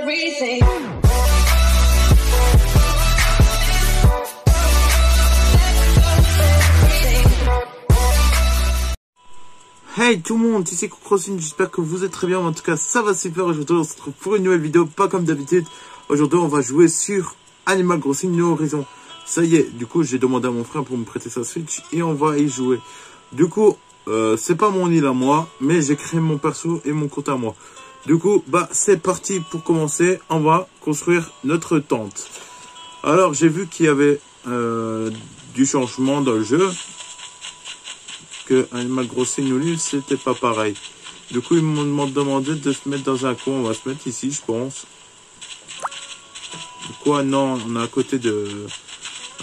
everything. Hey tout le monde, ici Crocine, j'espère que vous êtes très bien, en tout cas ça va super. Aujourd'hui on se retrouve pour une nouvelle vidéo, pas comme d'habitude. Aujourd'hui on va jouer sur Animal Crossing New Horizons. Ça y est, du coup j'ai demandé à mon frère pour me prêter sa Switch et on va y jouer. Du coup, c'est pas mon île à moi, mais j'ai créé mon perso et mon compte à moi. Du coup, bah c'est parti pour commencer, on va construire notre tente. Alors j'ai vu qu'il y avait du changement dans le jeu. Que Animal Crossing New Horizons c'était pas pareil. Du coup ils m'ont demandé de se mettre dans un coin. On va se mettre ici je pense. Quoi non, on est à côté de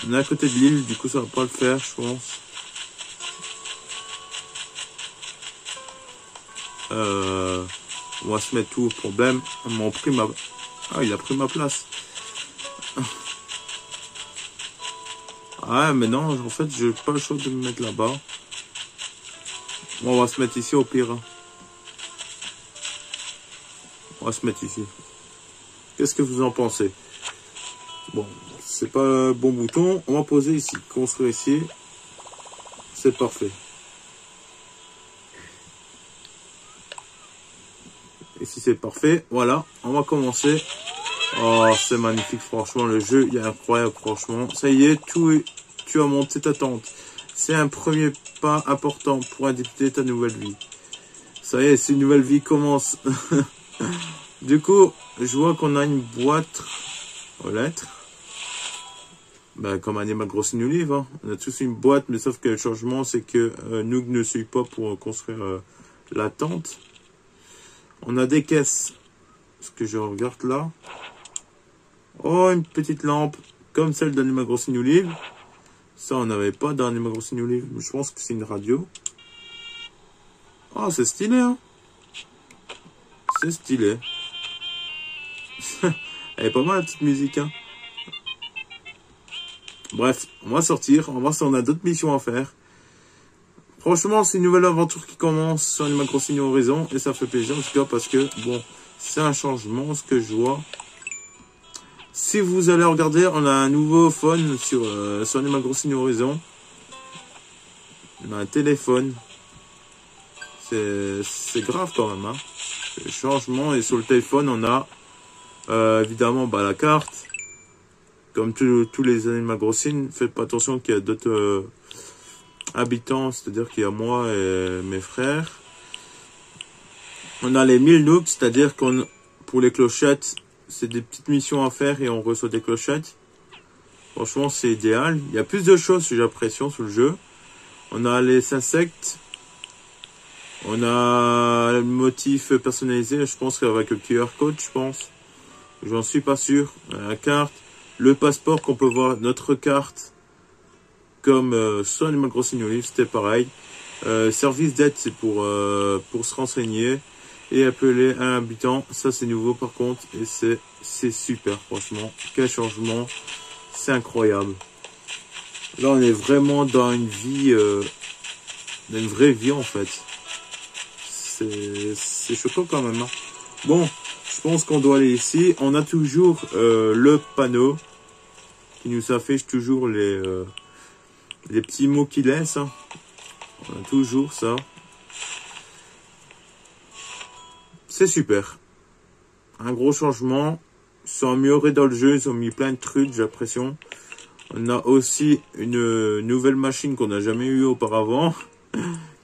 l'île, du coup ça va pas le faire je pense. On va se mettre tout au problème. Ils m'ont pris ma... Ah il a pris ma place. Ah mais non en fait j'ai pas le choix de me mettre là-bas. On va se mettre ici au pire. On va se mettre ici. Qu'est-ce que vous en pensez? Bon, c'est pas le bon bouton. On va poser ici. Construire ici. C'est parfait. Ici c'est parfait. Voilà, on va commencer. Oh, c'est magnifique franchement. Le jeu, il est incroyable franchement. Ça y est, tu as monté ta tente. C'est un premier pas important pour adapter ta nouvelle vie. Ça y est, cette nouvelle vie commence. Du coup, je vois qu'on a une boîte aux lettres. Ben, comme Animal Crossing New Horizons. Hein. On a tous une boîte, mais sauf que le changement, c'est que Nook ne suit pas pour construire la tente. On a des caisses. Ce que je regarde là. Oh, une petite lampe, comme celle d'Animal Crossing New Horizons. Ça, on n'avait pas dans Animal Crossing New Horizons. Je pense que c'est une radio. Oh, c'est stylé, hein. C'est stylé. Elle est pas mal, la petite musique, hein. Bref, on va sortir. On va voir si on a d'autres missions à faire. Franchement, c'est une nouvelle aventure qui commence sur Animal Crossing New Horizons. Et ça fait plaisir, en tout cas, parce que, bon, c'est un changement, ce que je vois. Si vous allez regarder, on a un nouveau phone sur Animal Crossing New Horizons. On a un téléphone. C'est grave quand même. Hein. Le changement. Et sur le téléphone, on a évidemment bah, la carte. Comme tous les Animal Crossing. Faites pas attention qu'il y a d'autres habitants. C'est-à-dire qu'il y a moi et mes frères. On a les 1000 nooks. C'est-à-dire qu'on pour les clochettes. C'est des petites missions à faire et on reçoit des clochettes. Franchement, c'est idéal. Il y a plus de choses, j'ai l'impression, sur le jeu. On a les insectes. On a le motif personnalisé. Je pense qu'avec le QR code, je pense. J'en suis pas sûr. La carte. Le passeport qu'on peut voir. Notre carte. Comme sur Animal Crossing New Horizons, c'était pareil. Service d'aide, c'est pour se renseigner. Et appeler un habitant, ça c'est nouveau par contre, et c'est super franchement, quel changement, c'est incroyable. Là on est vraiment dans une vie, dans une vraie vie en fait, c'est choquant quand même. Hein. Bon, je pense qu'on doit aller ici, on a toujours le panneau, qui nous affiche toujours les petits mots qu'il laisse, hein. On a toujours ça. C'est super. Un gros changement. Ils sont améliorés dans le jeu. Ils ont mis plein de trucs, j'ai l'impression. On a aussi une nouvelle machine qu'on n'a jamais eue auparavant.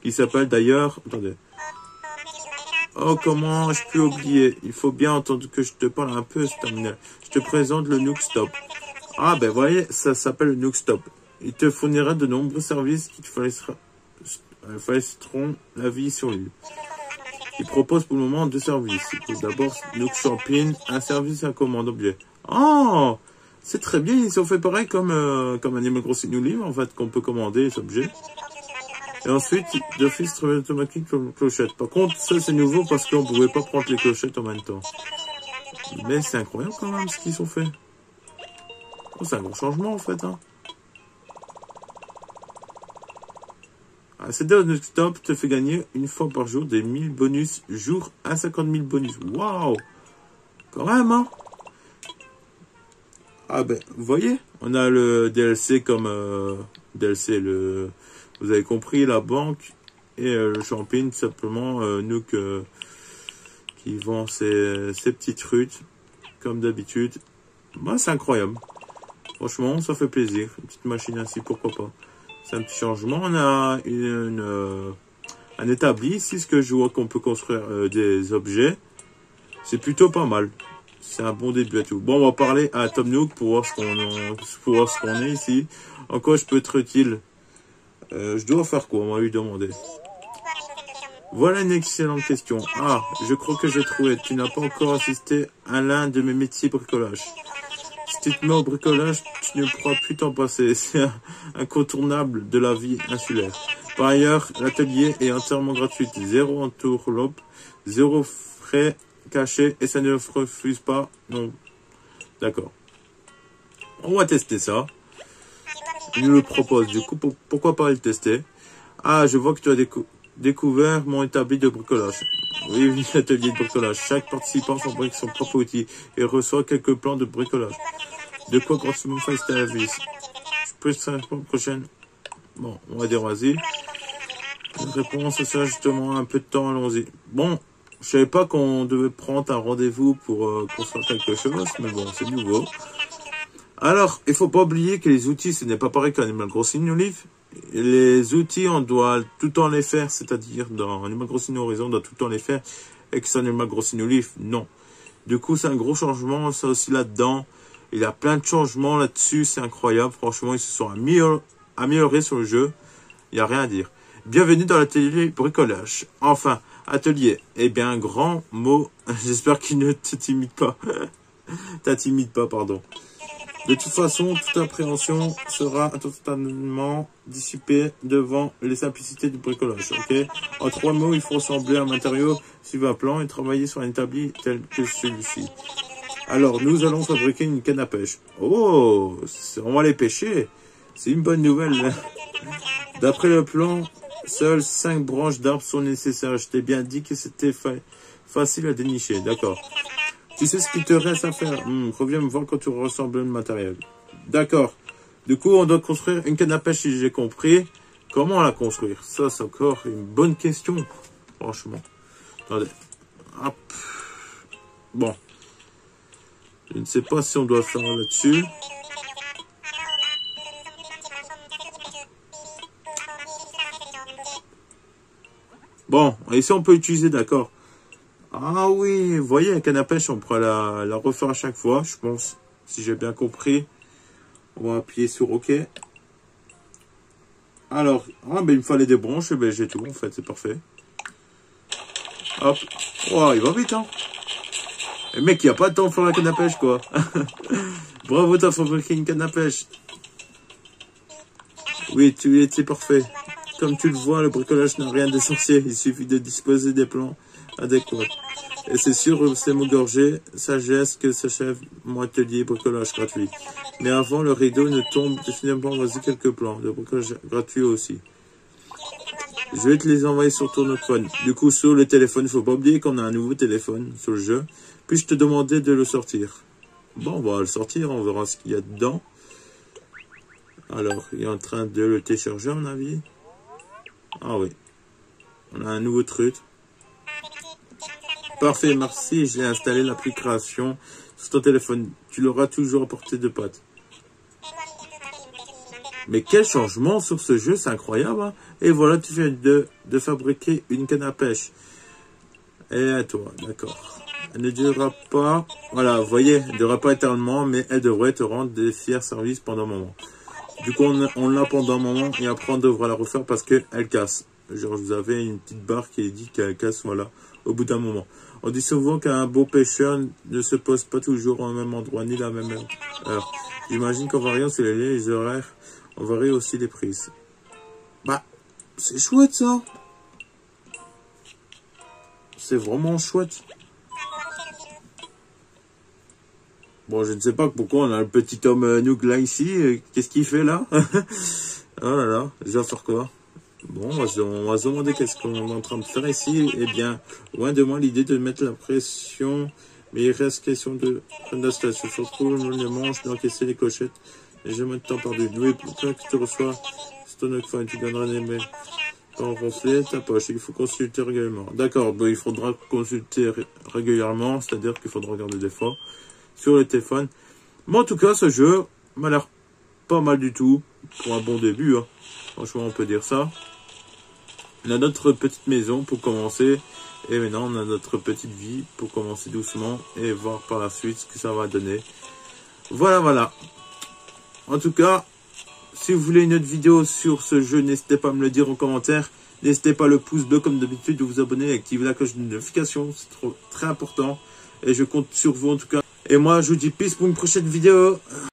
Qui s'appelle d'ailleurs... Attendez. Oh, comment je peux oublier? Il faut bien entendre que je te parle un peu. Je te présente le Nook Stop. Ah, ben voyez, ça s'appelle le Nook Stop. Il te fournira de nombreux services qui te faciliteront la vie sur l'île. Il propose pour le moment 2 services. Tout d'abord, Nook Shopping, un service à commande objet. Oh, c'est très bien. Ils ont fait pareil comme Animal Crossing New Horizons, en fait, qu'on peut commander les objets. Et ensuite, d'office, travail automatique clochette. Par contre, ça c'est nouveau parce qu'on ne pouvait pas prendre les clochettes en même temps. Mais c'est incroyable quand même ce qu'ils ont fait. Oh, c'est un gros changement en fait. Hein. Accéder au Nook Stop te fait gagner une fois par jour des 1000 bonus jour à 50 000 bonus. Waouh! Quand même, hein. Ah ben, vous voyez, on a le DLC comme DLC, vous avez compris, la banque et le champignon, tout simplement, Nook qui vend ses petites trucs, comme d'habitude. Bah, c'est incroyable. Franchement, ça fait plaisir. Une petite machine ainsi, pourquoi pas. C'est un petit changement. On a un établi ici, ce que je vois qu'on peut construire des objets. C'est plutôt pas mal. C'est un bon début à tout. Bon, on va parler à Tom Nook pour voir ce qu'on est ici. En quoi je peux être utile? Je dois faire quoi? On va lui demander. Voilà une excellente question. Ah, je crois que j'ai trouvé. Tu n'as pas encore assisté à l'un de mes métiers bricolage. Si tu te mets au bricolage, tu ne pourras plus t'en passer. C'est incontournable de la vie insulaire. Par ailleurs, l'atelier est entièrement gratuit. Zéro entourloupe, zéro frais cachés et ça ne refuse pas. Non. D'accord. On va tester ça. Il nous le propose. Du coup, pourquoi pas le tester? Ah, je vois que tu as découvert mon établi de bricolage. Oui, atelier de bricolage. Chaque participant fabrique son propre outil et reçoit quelques plans de bricolage. De quoi continuer faire la vis. Je peux la semaine prochaine. Bon, on va dire vas-y. Une réponse à ça, justement, un peu de temps, allons-y. Bon, je savais pas qu'on devait prendre un rendez-vous pour construire quelque chose, mais bon, c'est nouveau. Alors, il faut pas oublier que les outils, ce n'est pas pareil qu'Animal Crossing New Leaf. Les outils, on doit tout le temps les faire, c'est-à-dire dans Animal Crossing Horizon, on doit tout le temps les faire, et que sur Animal Crossing New Leaf, non. Du coup, c'est un gros changement, ça aussi là-dedans. Il y a plein de changements là-dessus, c'est incroyable. Franchement, ils se sont améliorés sur le jeu. Il n'y a rien à dire. Bienvenue dans l'atelier bricolage. Enfin, atelier. Eh bien, grand mot. J'espère qu'il ne t'intimide pas. T'intimide pas, pardon. De toute façon, toute appréhension sera totalement dissipée devant les simplicités du bricolage. Ok. En 3 mots, il faut ressembler à un matériau, suivre un plan et travailler sur un établi tel que celui-ci. Alors, nous allons fabriquer une canne à pêche. Oh, on va les pêcher. C'est une bonne nouvelle. D'après le plan, seules 5 branches d'arbres sont nécessaires. Je t'ai bien dit que c'était facile à dénicher. D'accord. Tu sais ce qu'il te reste à faire. Reviens me voir quand tu ressembles le matériel. D'accord. Du coup, on doit construire une canne à pêche, si j'ai compris. Comment la construire? Ça, c'est encore une bonne question. Franchement. Attendez. Hop. Bon. Je ne sais pas si on doit faire là-dessus. Bon, ici on peut utiliser, d'accord. Ah oui, vous voyez, la canne à pêche, on pourrait la refaire à chaque fois, je pense. Si j'ai bien compris. On va appuyer sur OK. Alors, ah ben il me fallait des branches, et ben j'ai tout en fait, c'est parfait. Hop. Oh, il va vite, hein. Le mec, il n'y a pas de temps pour faire la canne à pêche, quoi. Bravo, t'as fabriqué une canne à pêche. Oui, tu étais parfait. Comme tu le vois, le bricolage n'a rien d'essentiel. Il suffit de disposer des plans adéquats. Et c'est sûr, c'est mon gorgé, sagesse que s'achève mon atelier bricolage gratuit. Mais avant, le rideau ne tombe définitivement, vas-y quelques plans de bricolage gratuit aussi. Je vais te les envoyer sur ton téléphone. Du coup, sur le téléphone, il ne faut pas oublier qu'on a un nouveau téléphone sur le jeu. Puis-je te demander de le sortir? Bon, on va le sortir, on verra ce qu'il y a dedans. Alors, il est en train de le télécharger, à mon avis. Ah oui. On a un nouveau truc. Parfait, merci. J'ai installé l'appli création sur ton téléphone. Tu l'auras toujours à portée de patte. Mais quel changement sur ce jeu, c'est incroyable. Hein. Et voilà, tu viens de fabriquer une canne à pêche. Et à toi, d'accord. Elle ne durera pas, voilà, vous voyez, elle ne durera pas éternellement, mais elle devrait te rendre des fiers services pendant un moment. Du coup, on l'a pendant un moment, et après on devra la refaire parce qu'elle casse. Genre, vous avez une petite barre qui dit qu'elle casse, voilà, au bout d'un moment. On dit souvent qu'un beau pêcheur ne se pose pas toujours au même endroit, ni la même heure. J'imagine qu'en variant sur les horaires, on varie aussi les prises. Bah, c'est chouette ça. C'est vraiment chouette. Bon, je ne sais pas pourquoi on a le petit homme Nook là ici. Qu'est-ce qu'il fait là? Oh là là, je vais faire quoi? Bon, on va se demander qu'est-ce qu'on est en train de faire ici. Eh bien, loin de moi l'idée de mettre la pression Mais il reste question de prendre la station. Surtout les manches, d'encaisser les cochettes. Et j'ai moins de temps perdu. Oui, pour que tu reçois, c'est ton fois, tu gagneras des mails. Quand ronfler ta poche, il faut consulter régulièrement. D'accord, bon, il faudra consulter régulièrement, c'est-à-dire qu'il faudra regarder des fois sur le téléphone. Mais en tout cas, ce jeu m'a l'air pas mal du tout pour un bon début. Hein. Franchement, on peut dire ça. On a notre petite maison pour commencer. Et maintenant, on a notre petite vie pour commencer doucement et voir par la suite ce que ça va donner. Voilà, voilà. En tout cas, si vous voulez une autre vidéo sur ce jeu, n'hésitez pas à me le dire en commentaire. N'hésitez pas le pouce bleu comme d'habitude, de vous abonner et activer la cloche de notification. C'est très important. Et je compte sur vous en tout cas. Et moi, je vous dis peace pour une prochaine vidéo.